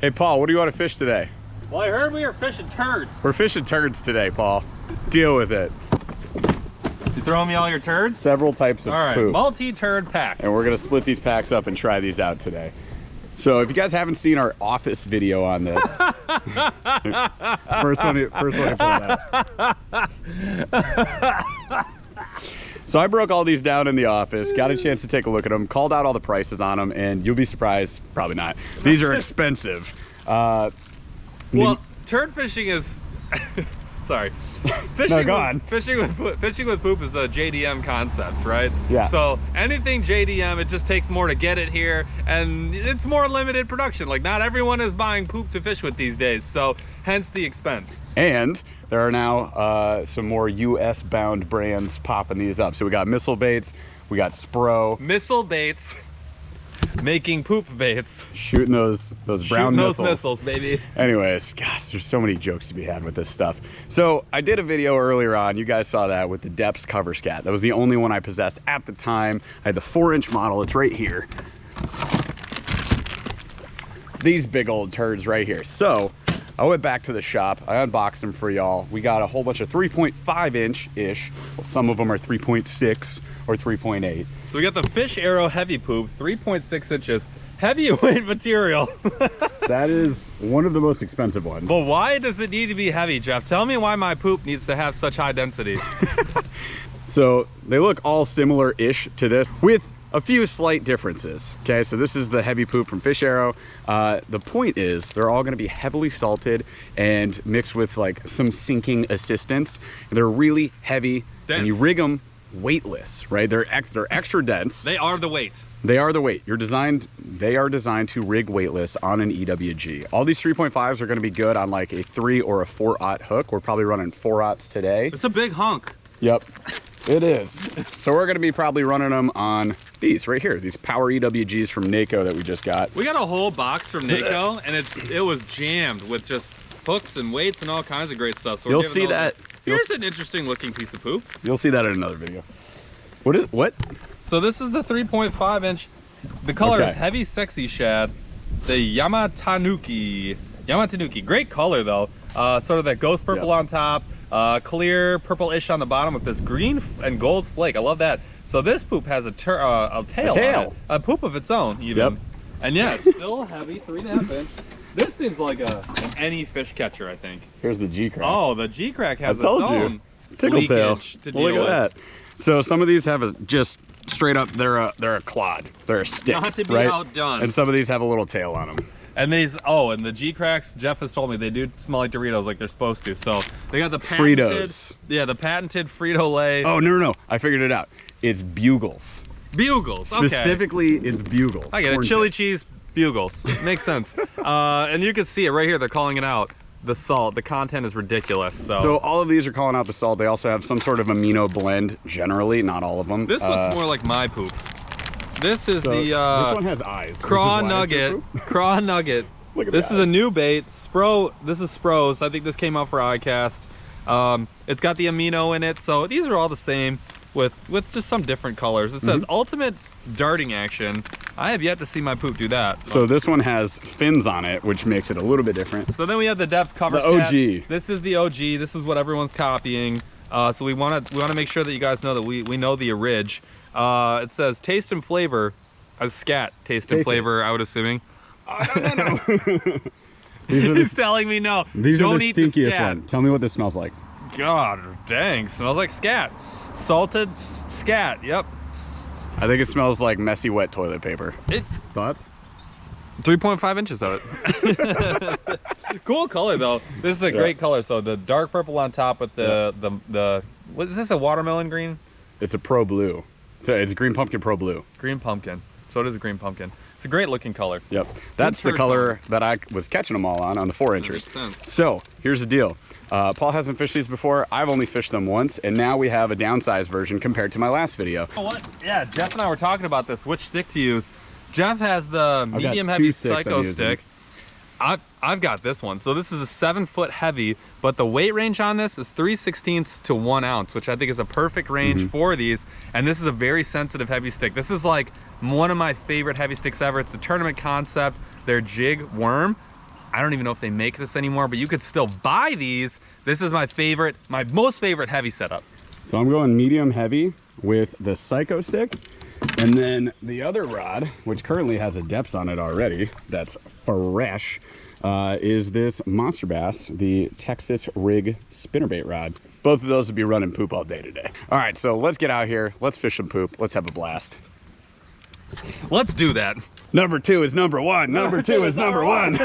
Hey, Paul, what do you want to fish today? Well, I heard we were fishing turds. We're fishing turds today, Paul. Deal with it. You throwing me all your turds? Several types of poop. Multi-turd pack. And we're gonna split these packs up and try these out today. So if you guys haven't seen our office video on this, first one I pulled out. So I broke all these down in the office, got a chance to take a look at them, called out all the prices on them, and you'll be surprised, probably not. These are expensive. Well, turd fishing is, sorry. Fishing with poop is a JDM concept, right? Yeah. So anything JDM, it just takes more to get it here, and it's more limited production. Like, not everyone is buying poop to fish with these days, so hence the expense. And there are now some more US bound brands popping these up. So we got Missile Baits, we got Spro. Missile Baits, making poop baits. Shooting those brown missiles, baby. Anyways, gosh, there's so many jokes to be had with this stuff. So I did a video earlier on, you guys saw that, with the Deps Cover Scat. That was the only one I possessed at the time. I had the 4-inch model, it's right here. These big old turds right here. So I went back to the shop, I unboxed them for y'all. We got a whole bunch of 3.5-inch-ish. Some of them are 3.6 or 3.8. So we got the Fish Arrow Heavy Poop, 3.6 inches, heavyweight material. That is one of the most expensive ones. But why does it need to be heavy, Jeff? Tell me why my poop needs to have such high density. So they look all similar-ish to this, with a few slight differences. Okay, so this is the heavy poop from Fish Arrow. The point is they're all going to be heavily salted and mixed with like some sinking assistance. And they're really heavy, dense. And you rig them weightless, right? They're extra dense. They are the weight. They are the weight. They are designed to rig weightless on an EWG. All these 3.5s are going to be good on like a 3 or a 4/0 hook. We're probably running 4/0s today. It's a big hunk. Yep, it is. So we're going to be probably running them on these right here, these Power EWGs from NACO that we just got. We got a whole box from NACO, and it was jammed with just hooks and weights and all kinds of great stuff. So you'll see that. Here's an interesting looking piece of poop. You'll see that in another video. What? So this is the 3.5-inch. The color is Heavy Sexy Shad, the Yamatanuki. Great color though. Sort of that ghost purple on top, clear purple-ish on the bottom with this green and gold flake. I love that. So this poop has a tail on it, a poop of its own even. Yep. And yeah, it's still heavy, 3.5 inch. This seems like an any fish catcher, I think. Here's the G-Crack. Oh, the G-Crack has its own tickle tail to deal with. Look at that. So some of these have just straight up, they're a clod. They're a stick, not to be right? outdone. And some of these have a little tail on them. And these, and the G-Cracks, Jeff has told me they do smell like Doritos, like they're supposed to. So they got the patented Fritos. Yeah, the patented Frito-Lay. Oh, no. I figured it out. It's Bugles. Bugles, okay. Specifically, it's Bugles. I get it. Chili cheese Bugles. Makes sense. And you can see it right here. They're calling it out. The salt, the content is ridiculous. So all of these are calling out the salt. They also have some sort of amino blend, generally, not all of them. This looks more like my poop. This is this one has eyes. Craw Nugget. Craw Nugget. Look at this is a new bait. Spro. This is Spro's. I think this came out for iCast. It's got the amino in it. So these are all the same with just some different colors. It says ultimate darting action. I have yet to see my poop do that. So this one has fins on it, which makes it a little bit different. So then we have the Deps Cover Scat. The OG. This is the OG. This is what everyone's copying. So we want to make sure that you guys know that we know the orig. It says taste and flavor, a scat taste and flavor. I would assuming. No. He's telling me no. These don't are the eat stinkiest the scat. one. Tell me what this smells like. God dang, smells like scat. Salted scat. Yep. I think it smells like messy wet toilet paper. Thoughts? 3.5 inches of it. Cool color though. This is a great color. So the dark purple on top with the what is this, a watermelon green? It's a Pro Blue. So it's Green Pumpkin Pro Blue. Green pumpkin. So it is a green pumpkin. It's a great looking color. Yep. That's the color that I was catching them all on the 4-inchers. Makes sense. So here's the deal. Paul hasn't fished these before. I've only fished them once, and now we have a downsized version compared to my last video. Oh, what? Yeah, Jeff and I were talking about this, which stick to use. Jeff has the medium heavy Psycho stick. I've got this one. So this is a 7-foot heavy, but the weight range on this is 3/16 to 1 ounce, which I think is a perfect range for these. And this is a very sensitive heavy stick. This is like one of my favorite heavy sticks ever. It's the tournament concept, their jig worm. I don't even know if they make this anymore, but you could still buy these. This is my favorite, my most favorite heavy setup. So I'm going medium heavy with the Psycho stick. And then the other rod, which currently has a Deps on it already, that's fresh, is this Monster Bass, the Texas Rig spinnerbait rod. Both of those would be running poop all day today. All right, so let's get out here. Let's fish some poop. Let's have a blast. Let's do that. Number 2 is number 1. Number 2 is number 1.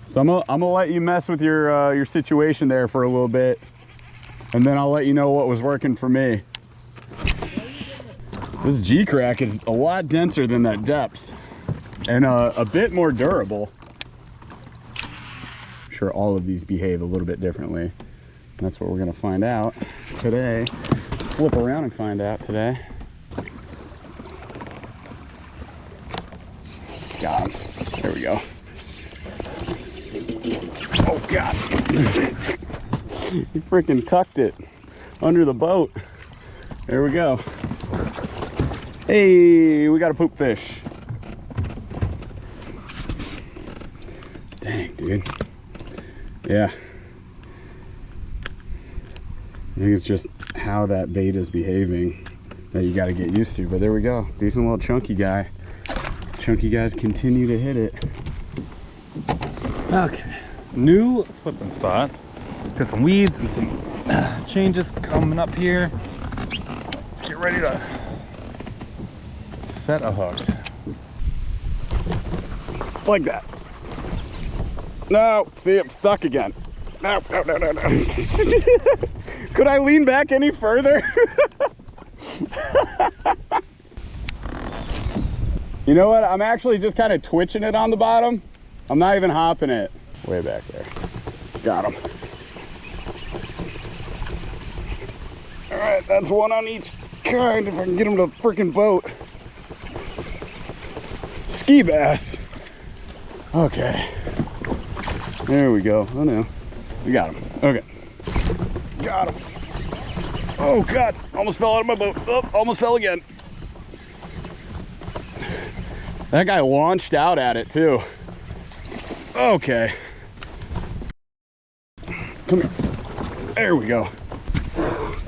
So I'm gonna let you mess with your situation there for a little bit, and then I'll let you know what was working for me. This G-Crack is a lot denser than that Deps, and a bit more durable. I'm sure all of these behave a little bit differently. That's what we're gonna find out today. Flip around and find out today. Got him. There we go. Oh God. He freaking tucked it under the boat. There we go. Hey, we got a poop fish. Dang, dude. Yeah. I think it's just how that bait is behaving that you got to get used to. But there we go. Decent little chunky guy. Chunky guys continue to hit it. Okay. New flipping spot. Got some weeds and some changes coming up here. Let's get ready to set a hook. Like that. No, see, I'm stuck again. No. Could I lean back any further? You know what? I'm actually just kind of twitching it on the bottom. I'm not even hopping it. Way back there. Got him. All right, that's one on each kind if I can get him to the freaking boat. Ski bass. Okay. There we go. Oh no. We got him. Okay. Got him. Oh God. Almost fell out of my boat. Oh, almost fell again. That guy launched out at it too. Okay. Come here. There we go.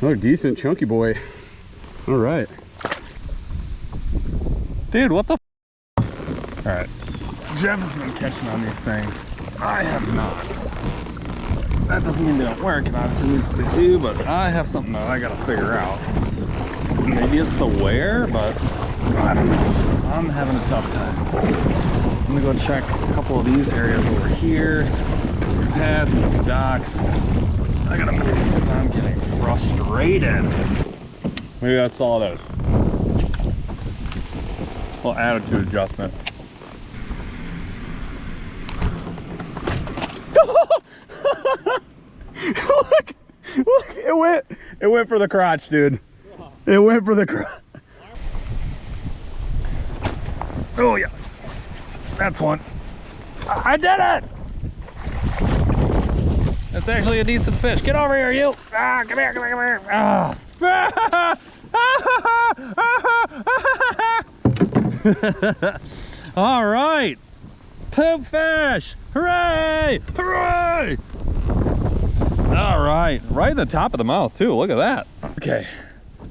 Another decent chunky boy. All right. Dude, what the f? All right. Jeff has been catching on these things. I have not. That doesn't mean they don't work, and obviously means they do, but I have something that I gotta figure out. Maybe it's the wear, but I don't know. I'm having a tough time. I'm gonna go check a couple of these areas over here. Some pads and some docks. I gotta move because I'm getting frustrated. Maybe that's all it is. A little attitude adjustment. Look, it went for the crotch, dude. It went for the crotch. Oh yeah, that's one. I did it! That's actually a decent fish. Get over here, you! Ah, come here, come here, come here. Ah. All right, poop fish! Hooray! Hooray! All right, right in the top of the mouth too. Look at that. Okay,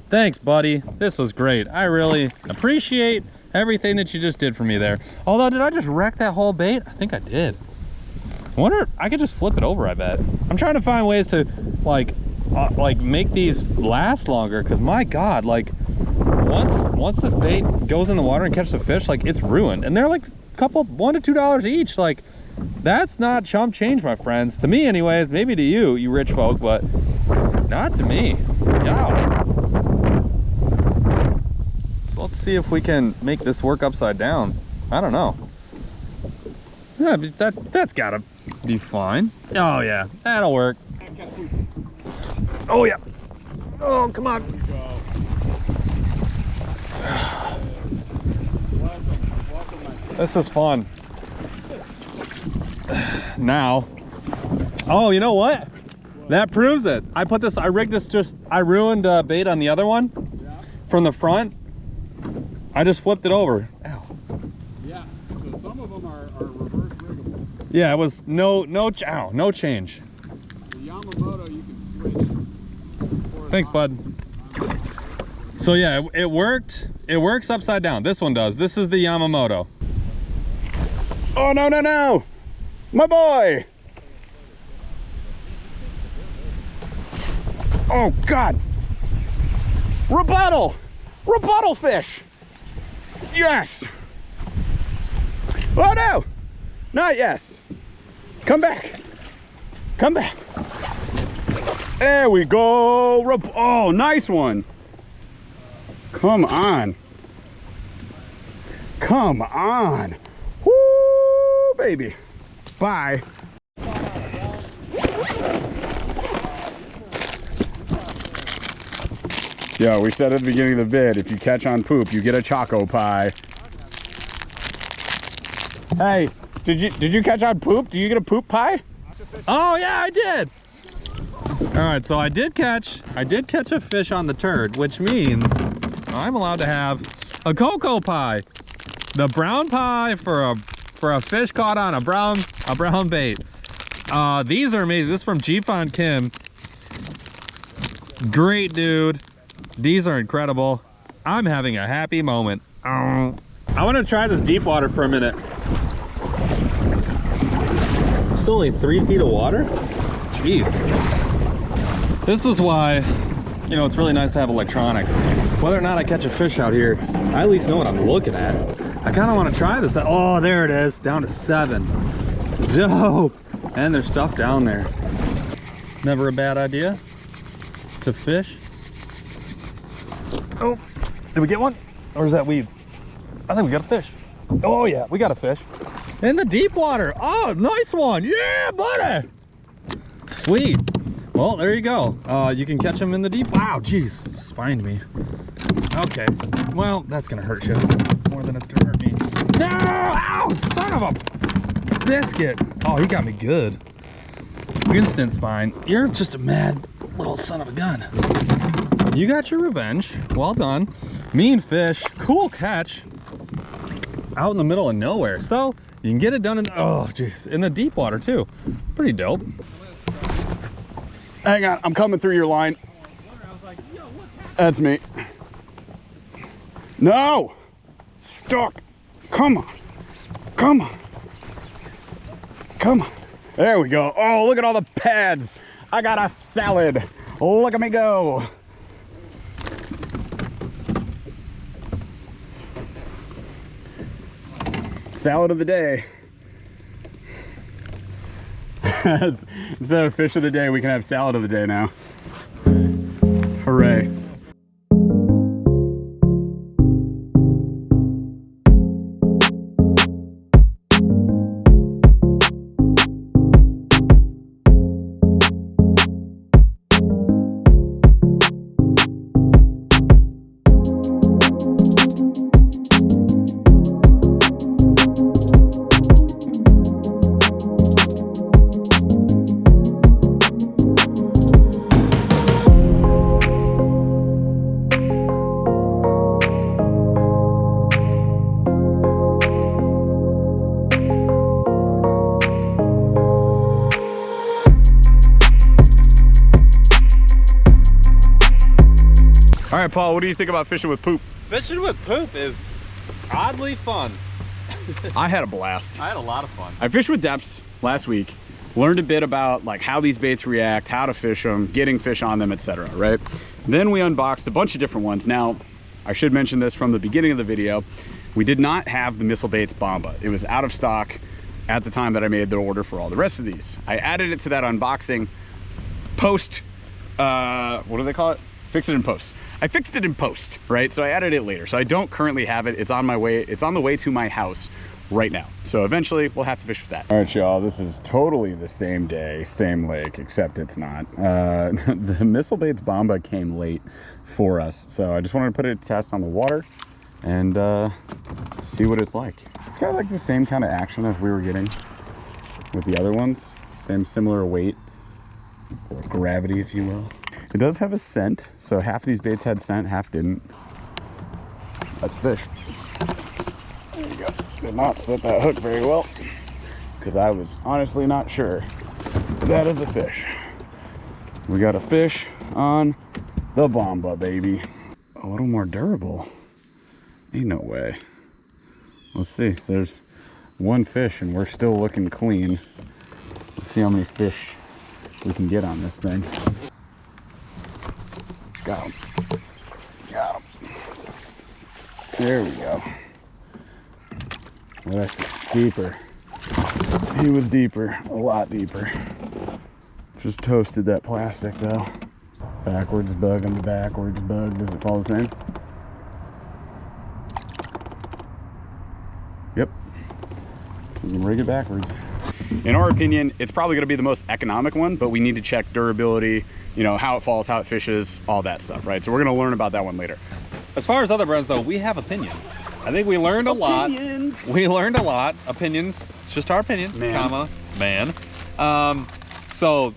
thanks, buddy. This was great. I really appreciate everything that you just did for me there. Although, did I just wreck that whole bait? I think I did. I wonder if I could just flip it over, I bet. I'm trying to find ways to like make these last longer, because my God, like once this bait goes in the water and catches a fish, like it's ruined. And they're like a couple, $1 to $2 each. Like that's not chump change, my friends. To me anyways, maybe to you, you rich folk, but not to me. Yeah. So let's see if we can make this work upside down. I don't know. Yeah, that's gotta be fine. Oh yeah, that'll work. Oh yeah. Oh, come on. This is fun. Now, oh, you know what? That proves it. I rigged this, I ruined bait on the other one from the front. I just flipped it over. Ow. Yeah, so some of them are reverse riggable. Yeah, it was no change. The Yamamoto you can switch. Thanks, bud. So yeah, it worked. It works upside down. This one does. This is the Yamamoto. Oh, no, no, no. My boy. Oh, God. Rebuttal. Rebuttal fish. Yes. Oh, no. Not yes. Come back. Come back. There we go. Oh, nice one. Come on. Come on. Woo, baby. Bye. Yo, we said at the beginning of the vid, if you catch on poop, you get a choco pie. Hey, did you catch on poop? Do you get a poop pie? Oh yeah, I did. All right, so I did catch a fish on the turd, which means I'm allowed to have a cocoa pie. The brown pie for a fish caught on a brown bait. These are amazing. This is from G-Fon Kim. Great dude. These are incredible. I'm having a happy moment. I want to try this deep water for a minute. Still only 3 feet of water? Jeez. This is why, you know, it's really nice to have electronics. Whether or not I catch a fish out here, I at least know what I'm looking at. I kind of want to try this. Oh, there it is, down to 7. Dope. And there's stuff down there. Never a bad idea to fish. Oh, did we get one? Or is that weeds? I think we got a fish. Oh yeah, we got a fish. In the deep water. Oh, nice one. Yeah, buddy. Sweet. Well, there you go. You can catch them in the deep. Wow, geez, spined me. Okay, well, that's gonna hurt you more than it's gonna hurt me. No! Ow, son of a biscuit. Oh, he got me good. Instant spine. You're just a mad little son of a gun. You got your revenge. Well done. Mean fish. Cool catch. Out in the middle of nowhere. So you can get it done in the, oh jeez, in the deep water too. Pretty dope. Hang on, I'm coming through your line. That's me. No! Stuck. Come on. Come on. Come on. There we go. Oh, look at all the pads. I got a salad. Look at me go. Salad of the day. Instead of fish of the day, we can have salad of the day now. Hooray. All right, Paul, what do you think about fishing with poop? Fishing with poop is oddly fun. I had a blast. I had a lot of fun. I fished with Deps last week, learned a bit about like how these baits react, how to fish them, getting fish on them, etc. Right? Then we unboxed a bunch of different ones. Now, I should mention this from the beginning of the video. We did not have the Missile Baits Bomba. It was out of stock at the time that I made the order for all the rest of these. I added it to that unboxing post, what do they call it? Fix it in post. I fixed it in post, right? So I added it later. So I don't currently have it. It's on my way. It's on the way to my house right now. So eventually we'll have to fish with that. All right, y'all, this is totally the same day, same lake, except it's not. The Missile Baits Bomba came late for us. So I just wanted to put it to test on the water and see what it's like. It's got like the same kind of action as we were getting with the other ones. Same similar weight or gravity, if you will. It does have a scent, so half of these baits had scent, half didn't. That's fish. There you go. Did not set that hook very well. because I was honestly not sure. That is a fish. We got a fish on the Buzbe, baby. A little more durable. Ain't no way. Let's see. So there's one fish and we're still looking clean. Let's see how many fish we can get on this thing. Got him. Got him. There we go. What I say? Deeper. He was deeper. A lot deeper. Just toasted that plastic though. Backwards bug on the backwards bug. Does it fall the same? Yep. So we can rig it backwards. In our opinion, it's probably going to be the most economic one, but we need to check durability, you know, how it falls, how it fishes, all that stuff, right? So we're going to learn about that one later. As far as other brands though, we have opinions. I think we learned a lot. We learned a lot. Opinions. It's just our opinion, man. So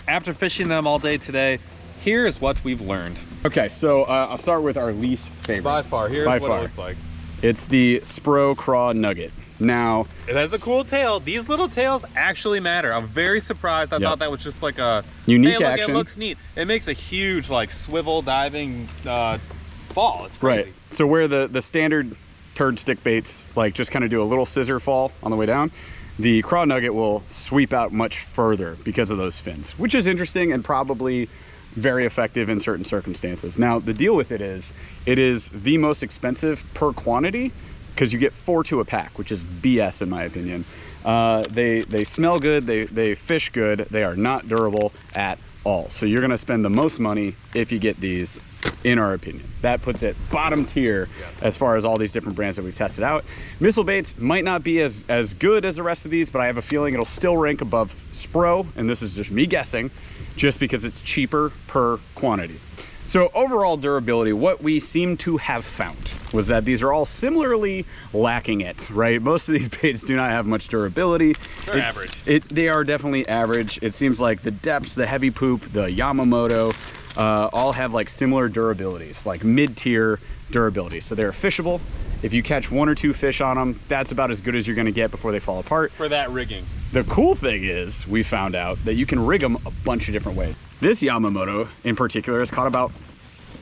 after fishing them all day today, here is what we've learned. Okay, so I'll start with our least favorite. By far, here's what it looks like. It's the Spro Craw Nugget. Now, it has a cool tail. These little tails actually matter. I'm very surprised. I thought that was just like a unique hey, look, action. It looks neat. It makes a huge like swivel diving fall. It's crazy. Right. So where the standard turd stick baits like just kind of do a little scissor fall on the way down, the Craw Nugget will sweep out much further because of those fins, which is interesting and probably very effective in certain circumstances. Now, the deal with it is the most expensive per quantity because you get 4 to a pack, which is BS in my opinion. They smell good, they fish good, they are not durable at all. So you're gonna spend the most money if you get these, in our opinion. That puts it bottom tier as far as all these different brands that we've tested out. Missile baits might not be as good as the rest of these, but I have a feeling it'll still rank above Spro, and this is just me guessing, just because it's cheaper per quantity. So overall durability, what we seem to have found was that these are all similarly lacking it, right? Most of these baits do not have much durability. They're average. They are definitely average. It seems like the Deps, the Heavy Poop, the Yamamoto, all have like similar durabilities, like mid-tier durability. So they're fishable. If you catch 1 or 2 fish on them, that's about as good as you're gonna get before they fall apart. For that rigging. The cool thing is we found out that you can rig them a bunch of different ways. This Yamamoto in particular has caught about,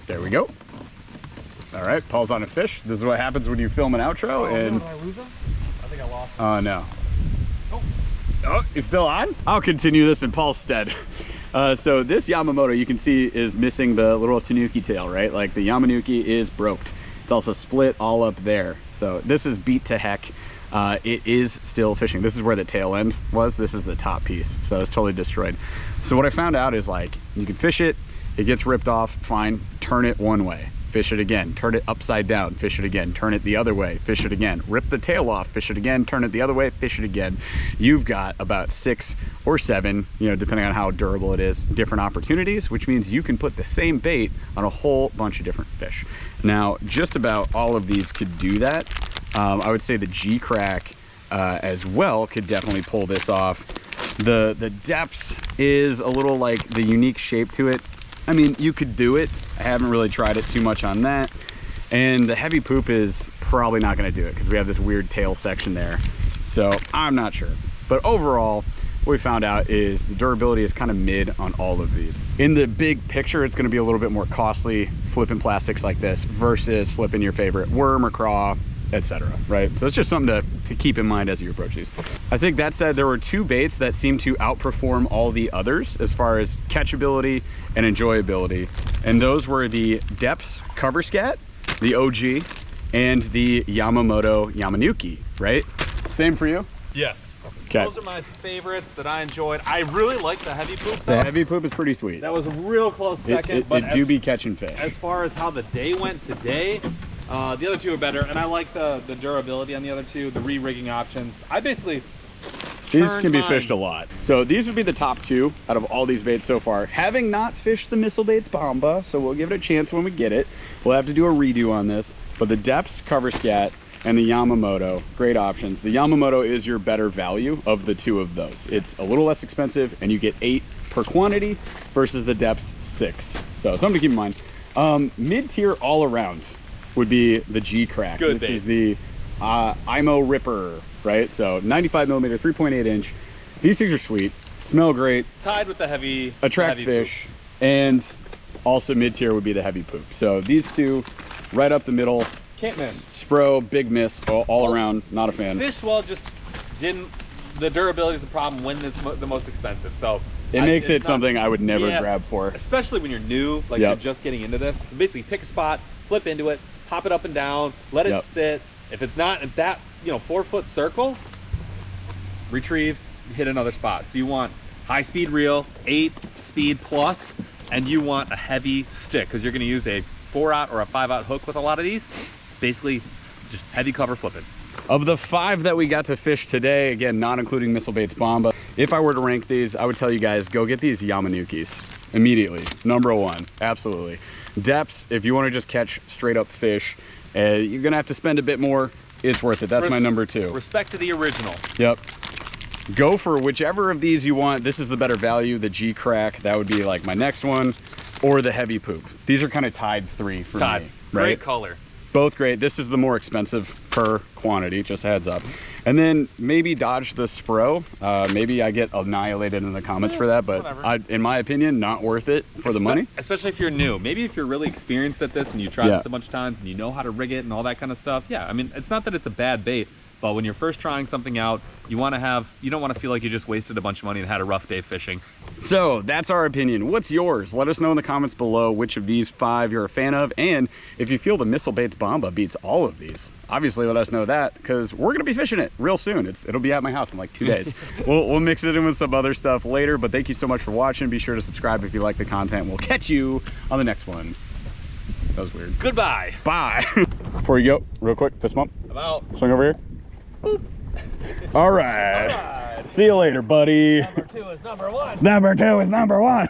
there we go. All right, Paul's on a fish. This is what happens when you film an outro. And did I lose him? I think I lost him. Oh no. Oh, it's still on? I'll continue this in Paul's stead. So this Yamamoto, you can see, is missing the little tanuki tail, right? Like the Yamanuki is broked. It's also split all up there. So this is beat to heck. It is still fishing. This is where the tail end was. This is the top piece. So it's totally destroyed. So what I found out is like, you can fish it, it gets ripped off, fine, turn it one way, fish it again, turn it upside down, fish it again, turn it the other way, fish it again, rip the tail off, fish it again, turn it the other way, fish it again. You've got about 6 or 7, you know, depending on how durable it is, different opportunities, which means you can put the same bait on a whole bunch of different fish. Now, just about all of these could do that. I would say the G-Crack as well could definitely pull this off. The Deps is a little like the unique shape to it. I mean, you could do it. I haven't really tried it too much on that. And the Heavy Poop is probably not gonna do it because we have this weird tail section there. So I'm not sure. But overall, what we found out is the durability is kind of mid on all of these. In the big picture, it's gonna be a little bit more costly flipping plastics like this versus flipping your favorite worm or craw, etc. right? So it's just something to keep in mind as you approach these. I think that said, there were 2 baits that seem to outperform all the others as far as catchability and enjoyability. And those were the Deps Cover Scat, the OG, and the Yamamoto Yamanuki, right? Same for you? Yes. Okay. Those are my favorites that I enjoyed. I really like the Heavy Poop though. The Heavy Poop is pretty sweet. That was a real close second. It do be catching fish. As far as how the day went today, the other 2 are better, and I like the durability on the other 2, the re-rigging options. I basically These can be fished a lot. So these would be the top 2 out of all these baits so far. Having not fished the Missile Baits Buzbe, so we'll give it a chance when we get it. We'll have to do a redo on this. But the Deps Cover Scat and the Yamamoto, great options. The Yamamoto is your better value of the 2 of those. It's a little less expensive and you get 8 per quantity versus the Deps 6. So something to keep in mind. Mid-tier all around would be the G-Crack. Good this bait. Is the IMO Ripper, right? So 95 millimeter, 3.8 inch. These things are sweet, smell great. Tied with the heavy. Attracts fish, and also mid-tier would be the heavy poop. So these two, right up the middle. Can't miss. Spro, big miss, all around, not a fan. Fished well, just didn't, the durability is a problem when it's the most expensive. So it makes it something I would never grab for. Especially when you're new, like you're just getting into this. So basically pick a spot, flip into it, pop it up and down, let it sit. If it's not at that, 4-foot circle, retrieve, hit another spot. So you want high speed reel, 8 speed plus, and you want a heavy stick because you're going to use a 4-aught or a 5-aught hook with a lot of these. Basically, just heavy cover flipping. Of the 5 that we got to fish today, again, not including Missile Baits Bomba, if I were to rank these, I would tell you guys, go get these Yamanukis immediately. Number 1, absolutely. Deps, if you want to just catch straight up fish, you're gonna have to spend a bit more. It's worth it. That's my number 2. Respect to the original. Yep. Go for whichever of these you want. This is the better value, the G Crack. That would be like my next one, or the heavy poop. These are kind of tied 3 for me. Right? Great color. Both great. This is the more expensive per quantity, just heads up. And then maybe dodge the Spro. Maybe I get annihilated in the comments for that, but in my opinion, not worth it for the money. Especially if you're new. Maybe if you're really experienced at this and you tried this a bunch of times and you know how to rig it and all that kind of stuff. Yeah, I mean, it's not that it's a bad bait, but when you're first trying something out, you don't want to feel like you just wasted a bunch of money and had a rough day fishing. So that's our opinion. What's yours? Let us know in the comments below which of these 5 you're a fan of, and if you feel the Missile Baits Bomba beats all of these. Obviously, let us know that, because we're gonna be fishing it real soon. It'll be at my house in like 2 days. We'll mix it in with some other stuff later, but thank you so much for watching. Be sure to subscribe if you like the content. We'll catch you on the next one. That was weird. Goodbye. Bye. Before you go, real quick, fist bump. I'm out. Swing over here. Boop. All right. See you later, buddy. Number 2 is number 1. Number 2 is number 1.